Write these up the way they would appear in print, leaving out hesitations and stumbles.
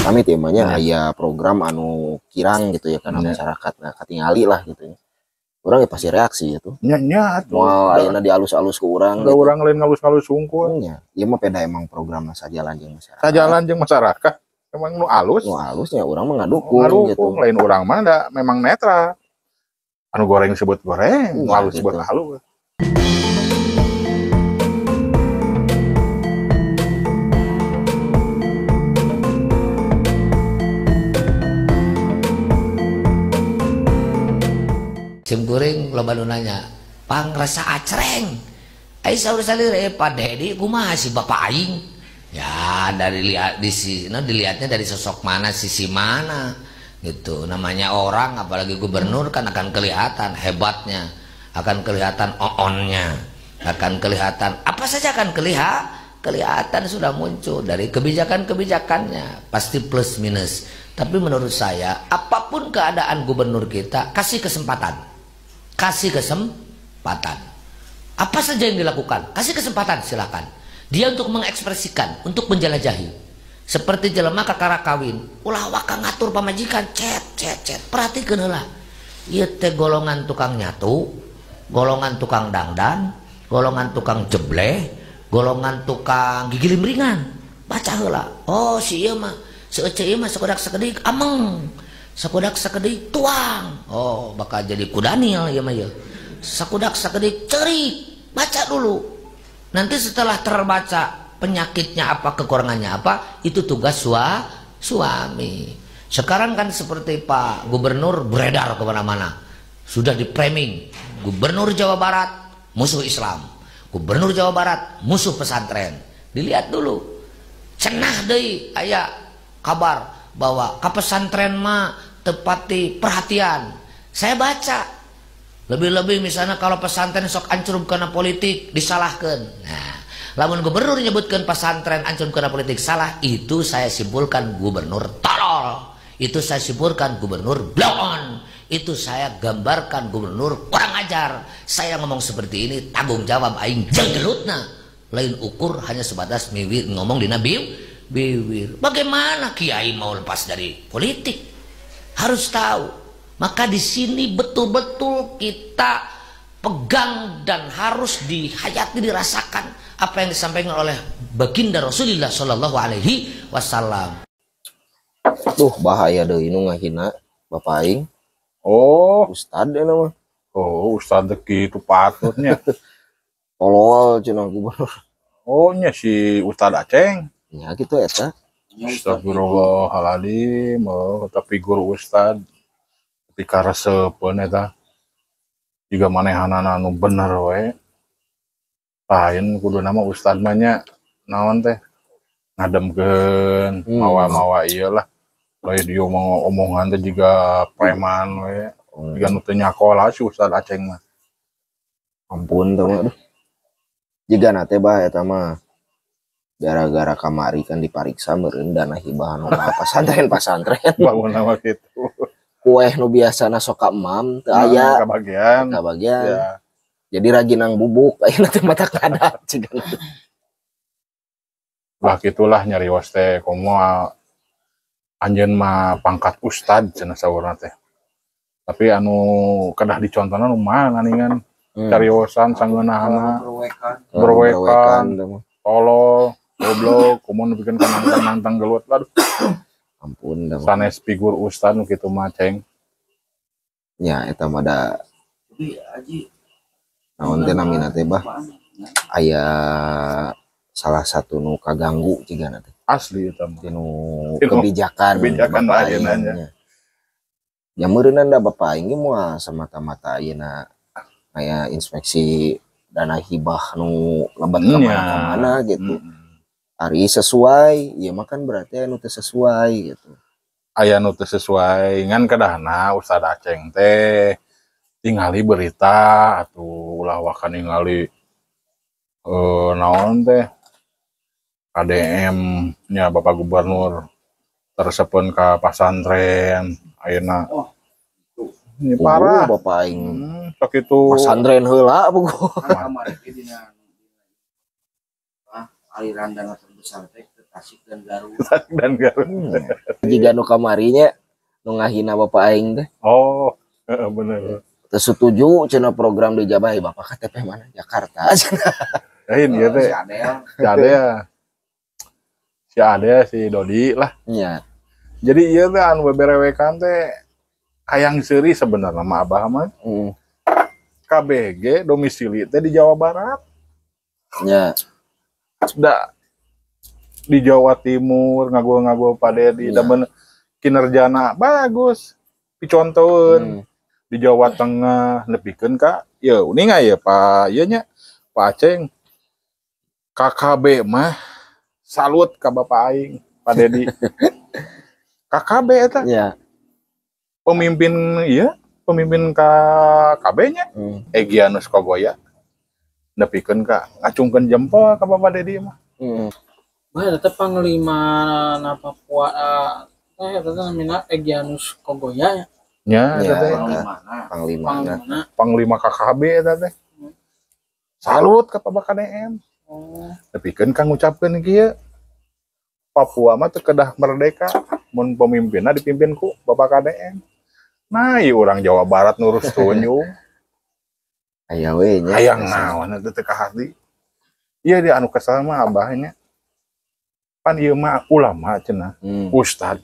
kami temanya aya program anu kirang gitu ya karena masyarakat nah katingali lah gitu ya. Orang ya pasti reaksi itu. Nya tuh. Mau ayeuna dialus-alus ke urang gitu. Urang lain ngalus-alus sungkul. Nya, ieu mah peda emang program sajalan jeung masyarakat. Sajalan jeung masyarakat. Emang nu alus. Nu alusnya urang mah ngadukung gitu. Lain urang mah da memang netral. Anu goreng disebut goreng, nu alus disebut halus. Sim kuring loba nu nanya, "Pang rasa acreng." Ai saur salir Pak Dedi kumaha si Bapak aing? Ya dari lihat dilihatnya dari sosok mana, sisi mana gitu. Namanya orang apalagi gubernur kan akan kelihatan hebatnya, akan kelihatan oonnya, akan kelihatan apa saja akan kelihatan sudah muncul dari kebijakan-kebijakannya pasti plus minus. Tapi menurut saya apapun keadaan gubernur kita kasih kesempatan. Kasih kesempatan. Apa saja yang dilakukan, kasih kesempatan silakan. Dia untuk mengekspresikan, untuk menjelajahi. Seperti jelema kakara kawin, ulah waka ngatur pamajikan, cet. Perhatikan heula. Ieu teh golongan tukang nyatu, golongan tukang dangdan, golongan tukang jebleh, golongan tukang gigi limringan. Baca heula. Oh si ieu mah, seuceu ieu mah sakodak sakedik ameng. Sakudak sakedik tuang. Oh bakal jadi kudanil ya mah ya. Sakudak sakedik cerik. Baca dulu. Nanti setelah terbaca penyakitnya apa, kekurangannya apa, itu tugas suami. Sekarang kan seperti Pak Gubernur beredar kemana-mana. Sudah di framing. Gubernur Jawa Barat musuh Islam. Gubernur Jawa Barat musuh pesantren. Dilihat dulu. Cenah deui aya kabar bahwa ke pesantren mah tepati perhatian. Saya baca lebih-lebih misalnya kalau pesantren sok ancur karena politik disalahkan. Nah, lamun gubernur nyebutkan pesantren ancur karena politik salah, itu saya simpulkan gubernur tolol. Itu saya simpulkan gubernur blow on. Itu saya gambarkan gubernur kurang ajar. Saya ngomong seperti ini tanggung jawab aing jenggelutna. Lain ukur hanya sebatas miwir ngomong di bibir. Bagaimana kiai mau lepas dari politik? Harus tahu. Maka di sini betul-betul kita pegang dan harus dihayati, dirasakan apa yang disampaikan oleh baginda Rasulullah Shallallahu Alaihi Wasallam. Tuh bahaya deh ini ngahina Bapak aing. Oh, Ustad ya nama. Oh, Ustad gitu patutnya. Tolol cenah gubernur. Oh nya si Ustad Aceng. Ya gitu eta. Astagfirullahaladzim, tapi guru Ustad tapi karesepeun eta juga manehanana anu bener we. Lain kudu nama Ustad mah nya naon teh ngademkeun mawa-mawa iyalah. Lain dia mau omongan teh juga preman we. Juga nu teu nyakola si Ustad Aceng mah. Ampun teh mah. Jiga na teh bah eta mah gara-gara kamari kan dipariksa meureun dana hibahan oma pesantren bangun nama gitu. Kue nu biasana sok ka emam teu aya kabagian. Ya. Jadi rajinang bubuk ayeuna teh mata kada cigan. Lah gitulah nyarios teh komo anjeun mah pangkat ustad cenah saurna teh. Tapi anu kedah dicontona nu mana ningan cariosan sanggeunahna berwekan tolol goblok kumun bikin kanang-kanang gelut. Aduh ampun dah sanes figur ustad nu kitu mah ceng nya eta mah da naon teh namina teh bah aya salah satu nu kaganggu cigana teh asli eta mah nu kebijakan ayeuna nya meureunna da Bapak aing moal semata-mata ayeuna aya inspeksi dana hibah nu lebat kemana-mana gitu. Ari sesuai, ya makan berarti anu teu sesuai gitu. Aya nu teu sesuai ngan kadahna Ustad Aceng teh tingali berita atuh ulah wakan ningali naon teh KDM nya Bapak Gubernur teresepeun ka pasantren ayeuna. Ini parah Bapak aing. Sok itu pasantren heula puguh. aliran dana terbesar teh Tasik dan Garut. dan Garut. Jika nu kamarinya nu ngahina bapak aing teh. Oh, bener. Teu setuju cenah program dijabahi bapak KTP mana Jakarta cenah. Lain ieu teh. Si Ade si Dodi lah. Nya. Jadi ieu teh anu beberewekan teh hayang seuri sebenarnya mah Abah mah. KBG domisili teh di Jawa Barat. Nya. Sudah di Jawa Timur ngago-ngago pada di damen kinerjana bagus dicontohin. Di Jawa Tengah nepikeun ka ya uning ya Pak ieu nya Pak Aceng KKB mah salut ka Bapak aing Pak Dedi. KKB eta pemimpin ieu pemimpin KKB nya Egyanus Kogoya nepikeun ka ngacungkeun jempol ka Bapak Dedi mah. Bah eta panglima na Papua eta namina Egyanus Kogoya nya panglima KKB eta teh. Salut ka Bapak KDM. Nepikeun ka ngucapkeun kieu Papua mah teu kedah merdeka mun pemimpinna dipimpin ku Bapak KDM. Nah, ieu urang Jawa Barat nurus tunjung. Aya we nya. Hayang naon eta teh ka hati. Ieu di anu kesal mah abahnya. Pan ieu mah ulama cenah, ustad.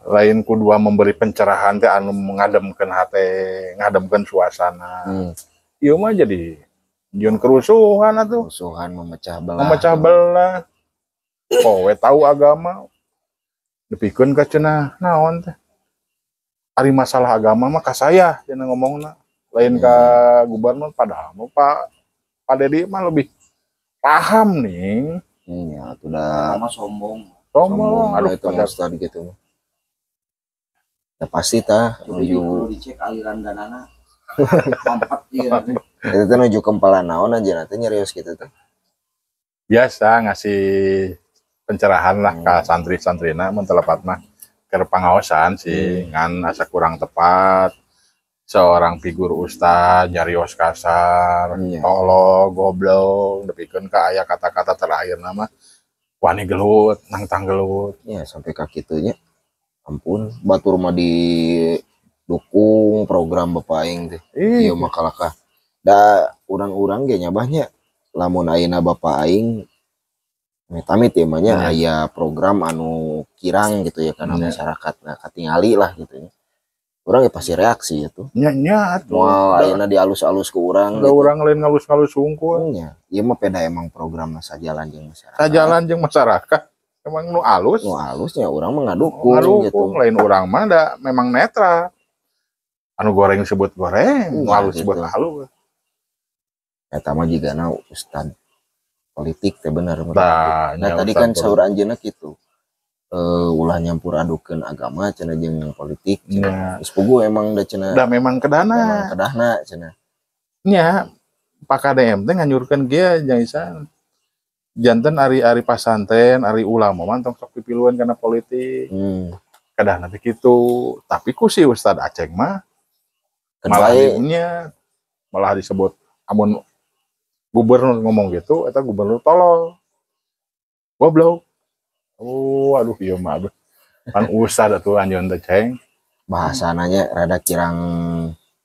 Lain kudua memberi pencerahan teh anu ngademkeun hate, ngademkeun suasana. Ieu mah jadi nyieun kerusuhan atuh. Kerusuhan memecah belah. Memecah belah. Kowe tahu agama. Nepikeun ka cenah naon teh. Ari masalah agama mah ka saya cenah ngomongna. Lain ka gubernur padahal mah Pak Dedi mah lebih paham nih. Iya, udah Sombong. Aduh, itu ustad gitu. Ya pasti tah Perlu dicek aliran danana. Itu tuh nuju kempalan naon aja nanti nyerius gitu tuh. Biasa ngasih pencerahan lah ke santri-santrina mun telepat mah ke pangaosan sih ngan asa kurang tepat. Seorang figur ustad nyarios kasar, tolol, goblok, nepikeun ka aya kata-kata terakhir nama wani gelut, nangtang gelut. Ya sampai ka kitunya. Ampun, batur mah didukung program Bapak aing teh. Ieu mah kalakah. Da urang-urang ge nyabahnya lamun ayeuna Bapak aing amit-amit ya mah nya aya program anu kirang gitu ya kana masyarakat nah katingali lah gitu ya. Urang ya pasti reaksi itu. Nya atuh. Moal ayeuna dialus-alus ke urang. Da urang lain ngalus-ngalus hungkul. Nya, ieu mah peda emang program sajalan jeung masyarakat. Sajalan jeung masyarakat. Emang nu alus. Nu alusnya urang mah ngadukung gitu. Lain urang mah da memang netral. Anu goreng disebut goreng, nu alus disebut halus. Eta mah jigana ustad politik teh bener. Nah, tadi kan saur anjeunna kitu. Ulah nyampur adukeun agama cenah jeung politik. Geus puguh emang da cenah. Da memang kedahna. Memang kedahna cenah. Nya Pak KDM teh nganyurkeun kieu jaisan. Janten ari pasantren, ari ulama mah tong sok pipiluan kana politik. Kadahna teh kitu, tapi ku si Ustad Aceng mah malah disebut amun gubernur ngomong gitu eta gubernur tolol. Goblok. Oh, aduh ieu mah aduh. Kan Ustad atuh anjeun teh Ceng. Bahasananya rada kirang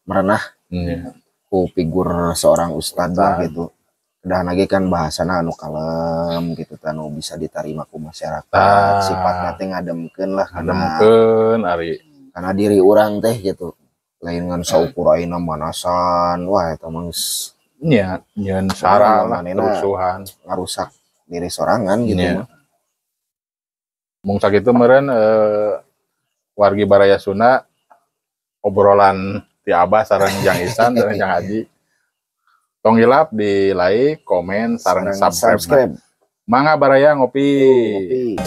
merenah. Ku figur seorang ustad lah gitu. Kedah lagi kan bahasana anu kalem gitu anu bisa diterima ku masyarakat. Sifatnya teh ngademkeun lah karena diri orang teh gitu. Lain ngan saukur ayeuna manasan. Wah eta mah nya nyeun sara lah kerusuhan ngarusak diri sorangan gitu mah. Mung sakitu meureun wargi Baraya Sunda obrolan ti Abah sareng Jang Isan sareng Jang Haji. Tong hilap di like, komen, sareng subscribe. Mangga Baraya ngopi.